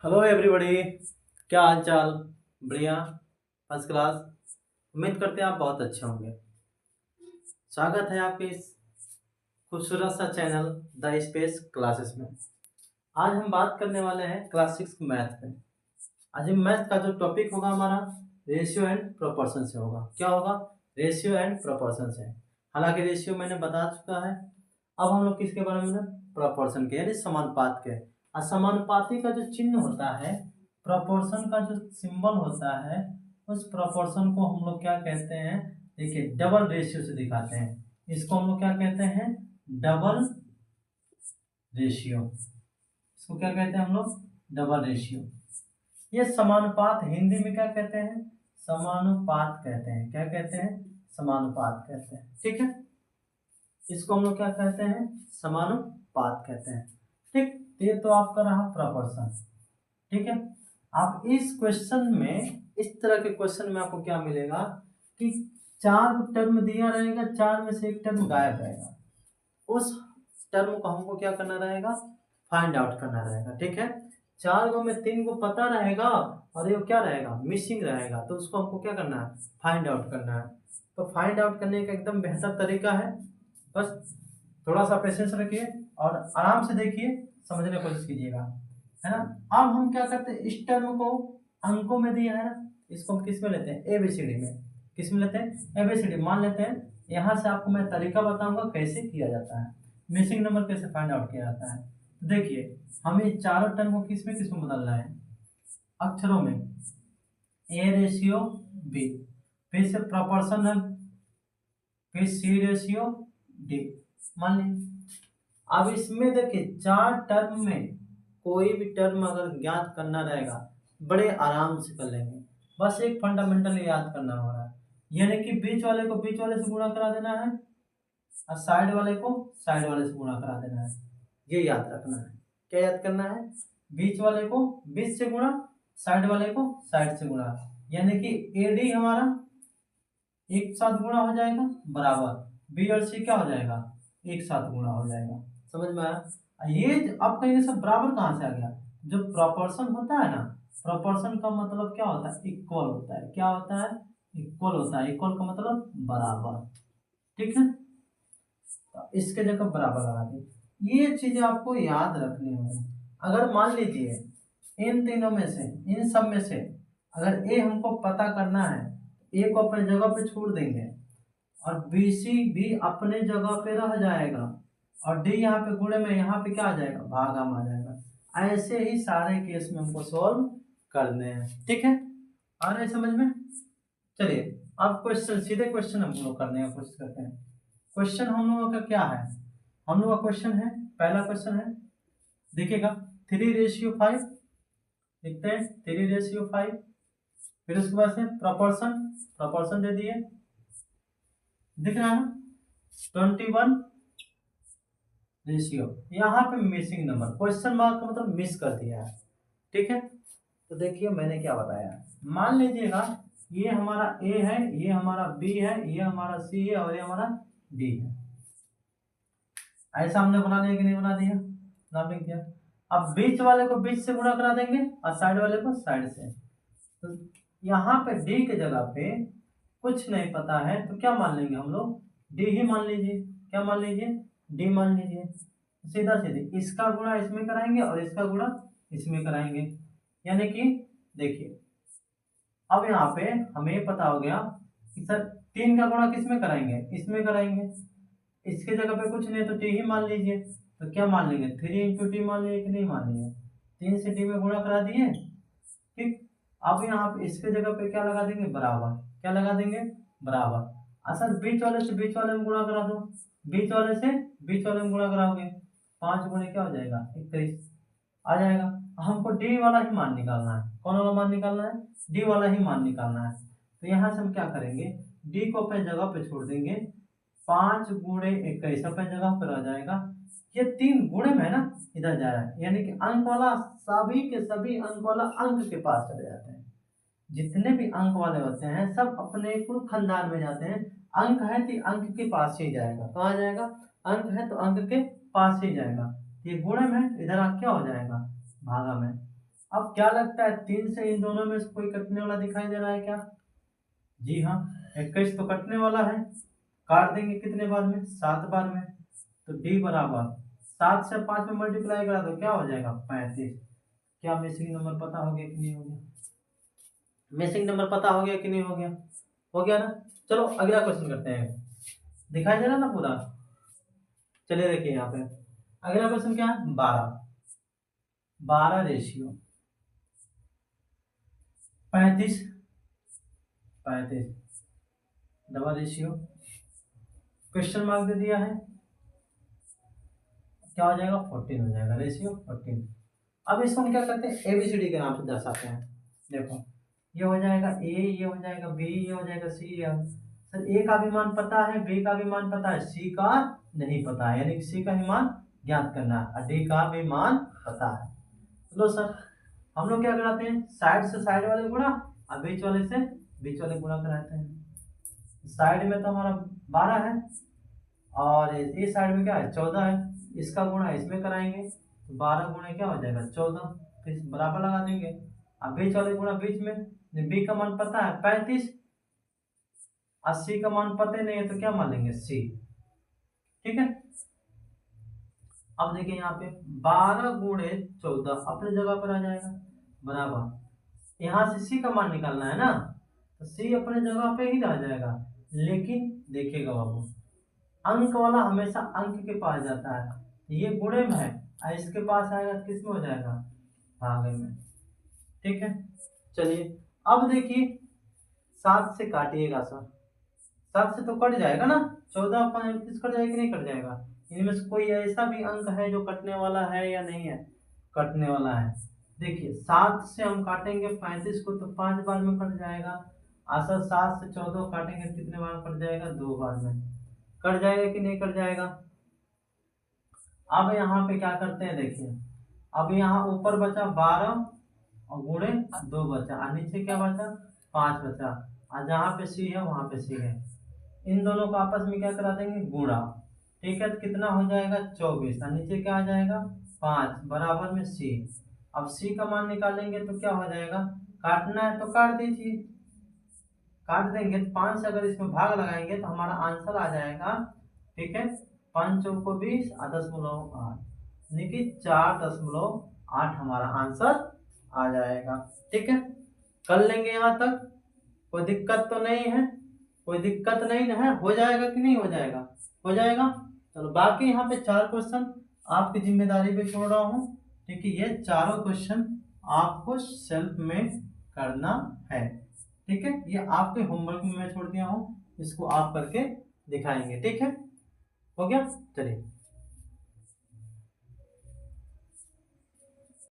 Hello everybody. क्या हाल चाल? बढ़िया, फर्स्ट क्लास। उम्मीद करते हैं आप बहुत अच्छे होंगे। स्वागत है आपके इस खूबसूरत सा चैनल द स्पेस क्लासेस में। आज हम बात करने वाले हैं क्लास 6 मैथ पे। आज हम मैथ का जो टॉपिक होगा हमारा रेशियो एंड प्रोपोर्शन से होगा। क्या होगा? रेशियो एंड प्रोपोर्शन से। हालांकि रेशियो मैंने बता चुका है। अब हम लोग किसके बारे में? प्रोपोर्शन के, यानी समानुपात के। और समानुपाती का जो चिन्ह होता है, प्रोपोर्शन का जो सिंबल होता है, उस प्रोपोर्शन को हम लोग क्या कहते हैं? देखिए, डबल रेशियो से दिखाते हैं। इसको हम लोग क्या कहते हैं? Double ratio. इसको क्या कहते हैं हम लोग? Double ratio. ये समानुपात हिंदी में क्या कहते हैं? समानुपात कहते हैं। क्या कहते हैं? समानुपात कहते हैं। ठीक है, इसको हम लोग क्या कहते हैं? समानुपात कहते हैं। ठीक, ये तो आपका रहा प्रोपोर्शन। ठीक है, आप इस क्वेश्चन में, इस तरह के क्वेश्चन में आपको क्या मिलेगा कि चार टर्म दिया रहेगा, चार में से एक टर्म गायब रहेगा। उस टर्म को हमको क्या करना रहेगा? फाइंड आउट करना रहेगा। ठीक है, चार को में तीन को पता रहेगा और ये क्या रहेगा? मिसिंग रहेगा। तो उसको हमको क्या करना है? फाइंड आउट करना है। तो फाइंड आउट करने का एकदम बेहतर तरीका है, बस थोड़ा सा पेशेंस रखिए और आराम से देखिए, समझने की कोशिश कीजिएगा, है ना। अब हम क्या करते हैं? इस टर्म को अंकों में दिया है ना, इसको हम किस में लेते हैं? एबीसीडी में। किस में लेते हैं? एबीसीडी मान लेते हैं। यहाँ से आपको मैं तरीका बताऊंगा कैसे किया जाता है, मिसिंग नंबर कैसे फाइंड आउट किया जाता है। तो देखिए, हमें चारों टर्म को किस में बदलना है? अक्षरों में। ए रेशियो बी, फिर से प्रोपोर्शन है, फिर सी रेशियो डी। मान लीजिए, अब इसमें देखिए चार टर्म में कोई भी टर्म अगर ज्ञात करना रहेगा, बड़े आराम से कर लेंगे। बस एक फंडामेंटल याद करना हो रहा है, यानी कि बीच वाले को बीच वाले से गुणा करा देना है और साइड वाले को साइड वाले से गुणा करा देना है। ये याद रखना है। क्या याद करना है? बीच वाले को बीच से गुणा, साइड वाले को साइड से गुणा, यानी कि एडी हमारा एक साथ गुणा हो जाएगा, बराबर बी और सी क्या हो जाएगा? एक साथ गुणा हो जाएगा। समझ में आया? ये अब कहेंगे सब बराबर कहाँ से आ गया? जो प्रोपोर्शन होता है ना, प्रोपोर्शन का मतलब क्या होता है? इक्वल होता है। क्या होता है? इक्वल होता है। इक्वल का मतलब बराबर। ठीक है, तो इसके जगह बराबर लगा दी। ये चीजें आपको याद रखनी होगी। अगर मान लीजिए इन तीनों में से, इन सब में से अगर ए हमको पता करना है, ए को अपने जगह पे छोड़ देंगे और बी सी भी अपने जगह पे रह जाएगा और डी यहाँ पे गुणे में यहाँ पे क्या आ जाएगा? भागा में आ जाएगा। ऐसे ही सारे केस में हमको सॉल्व करने हैं। ठीक है, आ रहा है समझ में? चलिए, अब क्वेश्चन, सीधे क्वेश्चन हम लोग करने की कोशिश करते हैं। क्वेश्चन हम लोगों का क्या है? हम लोग का क्वेश्चन है, पहला क्वेश्चन है, देखिएगा, 3:5 लिखते हैं। 3:5, फिर उसके बाद से प्रोपोर्शन, प्रोपोर्शन दे दिए, दिख रहा है ना? 21 रेशियो। यहाँ पे मिसिंग नंबर, क्वेश्चन मार्क का मतलब मिस कर दिया है। ठीक है, तो देखिए मैंने क्या बताया। मान लीजिएगा ये हमारा ए है, ये हमारा बी है, ये हमारा सी है और ये हमारा डी है। ऐसा हमने बना लिया कि नहीं बना दिया? नाम लिख दिया। अब बीच वाले को बीच से गुणा करा देंगे और साइड वाले को साइड से। तो यहाँ पे डी के जगह पे कुछ नहीं पता है तो क्या मान लेंगे हम लोग? डी ही मान लीजिए। क्या मान लीजिए? डी मान लीजिए। सीधा सीधे इसका गुणा इसमें कराएंगे और इसका गुणा इसमें कराएंगे, यानी कि देखिए, अब यहाँ पे हमें पता हो गया कि सर 3 का गुणा किस में कराएंगे? इसमें कराएंगे। इसके जगह पे कुछ नहीं तो टी ही मान लीजिए। तो क्या मान लेंगे? 3 × टी मान लिए कि नहीं मान लिए? 3 से टी में गुणा करा दिए। ठीक, अब यहाँ पे इसके जगह पे क्या लगा देंगे? बराबर। क्या लगा देंगे? बराबर। असल बीच वाले से बीच वाले में गुणा करा दो, बीच वाले से बीच वाले में गुणा कराओगे, 5 गुणे क्या हो जाएगा? 21 आ जाएगा। हमको डी वाला ही मान निकालना है। कौन वाला मान निकालना है? डी वाला ही मान निकालना है। तो यहाँ से हम क्या करेंगे? डी को अपने जगह पे छोड़ देंगे, 5 × 21 अपने जगह पर आ जाएगा। ये 3 गुणे में है ना, इधर जा रहा है, यानी कि अंक वाला सभी के सभी अंक वाला अंक के पास चले जाते हैं। जितने भी अंक वाले होते हैं सब अपने कुल खानदान में जाते हैं। अंक है तो अंक के पास ही जाएगा। कहाँ जाएगा? अंक है तो अंक के पास ही जाएगा। ये गुणे में इधर आ क्या हो जाएगा? भागा में। अब क्या लगता है 3 से इन दोनों में से कोई कटने वाला दिखाई दे रहा है क्या? जी हाँ, 21 तो कटने वाला है। काट देंगे कितने बार में? 7 बार में। तो डी बराबर 7 से 5 में मल्टीप्लाई करा तो क्या हो जाएगा? 35। क्या मिसिंग नंबर पता हो गया कि नहीं हो गया? मिसिंग नंबर पता हो गया कि नहीं हो गया? हो गया ना। चलो अगला क्वेश्चन करते हैं। दिखाई दे रहा ना पूरा? चलिए देखिए यहाँ पे अगला क्वेश्चन क्या है? 12 ratio 35 double ratio question mark दे दिया है, क्या हो जाएगा? 14 हो जाएगा, रेशियो 14। अब इसको हम क्या करते हैं? एबीसीडी के नाम से दर्शाते हैं। देखो ये हो जाएगा ए, ये हो जाएगा बी, ये हो जाएगा सी। सर ए का भी मान पता है, बी का भी मान पता है, सी का नहीं पता है, यानी कि सी का ही मान ज्ञात करना है और डी का भी मान पता है। लो सर हम लोग क्या कराते हैं? साइड से साइड वाले गुणा और बीच वाले से बीच वाले गुणा कराते हैं। साइड में तो हमारा 12 है और इस साइड में क्या है? 14 है। इसका गुणा इसमें कराएंगे तो 12 गुणे क्या हो जाएगा? 14। फिर बराबर लगा देंगे। अब बीच वाले गुणा बीच में, बी का मान पता है 35, 80 का मान पता नहीं है तो क्या मान लेंगे? सी। ठीक है। अब देखिए यहाँ पे 12 गुणे 14 अपनी जगह पर आ जाएगा बराबर। यहाँ से सी का मान निकालना है ना, तो सी अपने जगह पे ही रह जाएगा। लेकिन देखिएगा बाबू, अंक वाला हमेशा अंक के पास जाता है। ये गुणे में है और इसके पास आएगा किस में हो जाएगा? भागे में। ठीक है। चलिए अब देखिए 7 से काटिएगा सर, 7 से तो कट जाएगा ना, 14 35 कट जाएगा कि नहीं कट जाएगा? इनमें से कोई ऐसा भी अंक है जो कटने वाला है या नहीं है? कटने वाला है। देखिए 7 से हम काटेंगे 35 को तो 5 बार में कट जाएगा। आशा 7 से 14 काटेंगे तो कितने बार कट जाएगा? 2 बार में कट जाएगा कि नहीं कट जाएगा? अब यहाँ पे क्या करते हैं देखिए, अब यहाँ ऊपर बचा 12 और गुणे 2 बचा और नीचे क्या बचा? 5 बचा और जहाँ पे सी है वहां पे सी है। इन दोनों को आपस में क्या करा देंगे? गुणा। ठीक है, तो कितना हो जाएगा? 24 और नीचे क्या आ जाएगा? 5 बराबर में सी। अब सी का मान निकालेंगे तो क्या हो जाएगा? काटना है तो काट दीजिए, काट देंगे तो 5 से अगर इसमें भाग लगाएंगे तो हमारा आंसर आ जाएगा। ठीक है, 5 चौको 20 और 10.8 यानी कि 4.8 हमारा आंसर आ जाएगा। ठीक है, कर लेंगे यहाँ तक, कोई दिक्कत तो नहीं है? कोई दिक्कत नहीं है? हो जाएगा कि नहीं हो जाएगा? हो जाएगा। चलो बाकी यहाँ पे 4 क्वेश्चन आपकी जिम्मेदारी पे छोड़ रहा हूँ। ठीक है, ये चारों क्वेश्चन आपको सेल्फ में करना है। ठीक है, ये आपके होमवर्क में मैं छोड़ दिया हूँ, इसको आप करके दिखाएंगे। ठीक है, हो गया। चलिए।